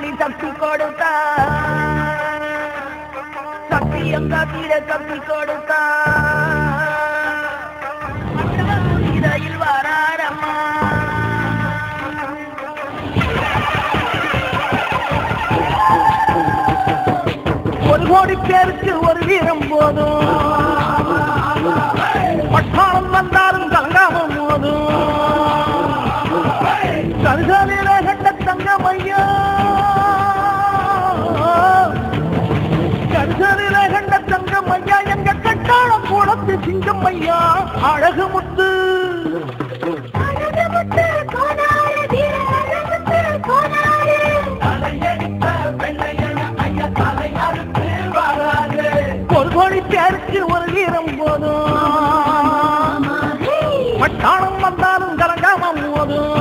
காளி தப்பி கொடுத்தா சத்தியம் காத்திட தப்பி கொடுத்தா இதையில் வராரம்மா ஒரு கோடி பேருக்கு ஒரு வீரம் போதும் பட்டாளம் வந்தாலும் கலங்காம போதும் கல்காலிலே கண்ட தங்கமையா கல்காலிலே கண்ட தங்கமையா எங்க கட்டாளம் கூடத்து சிங்கம்மையா அழகு முத்து ஒரு கோடி பேருக்கு ஒரு வீரம் போதும் பட்டாளம் வந்தாலும் கலங்காம போதும்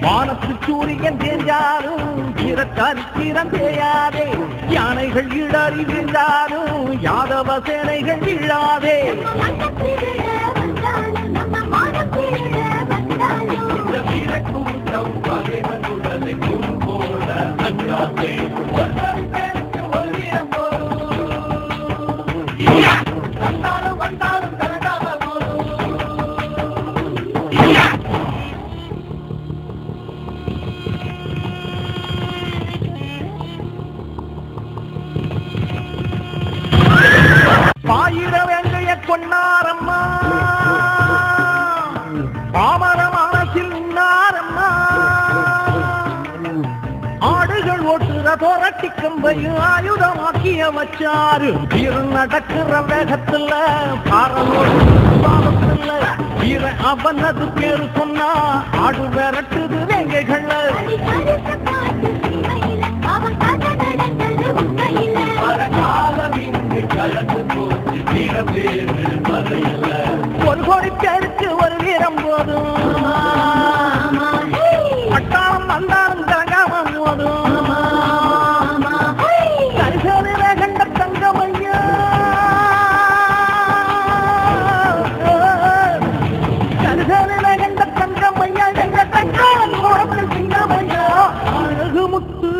வானத்து சூரியன் தேஞ்சாலும் சிறக்காரித்திரம் தேயாதே யானைகள் இடறி விழுந்தாலும் யாதவ சேனைகள் இல்லாதே பாயிரம் எங்கைய கொண்டாரம்மா பாமரமானத்தில் நின்னாரம்மா ஆடுகள் ஓட்டுற தோரட்டி கம்பையும் ஆயுதமாக்கிய வச்சாரு வீரன் நடக்கிற வேகத்துல பாரலோடு வீர அவனது பேரு சொன்னா ஆடு விரட்டுது வேங்கைகள்ல ஒரு கோடி பேருக்கு ஒரு வீரம் போதும் பட்டாளம் வந்தாலும் கலங்காம போதும் கரிசலில கண்ட தங்கமையா கரிசலில கண்ட தங்கமையா எங்க கட்டாளம் குழந்தை சிங்கமையா அழகு முத்து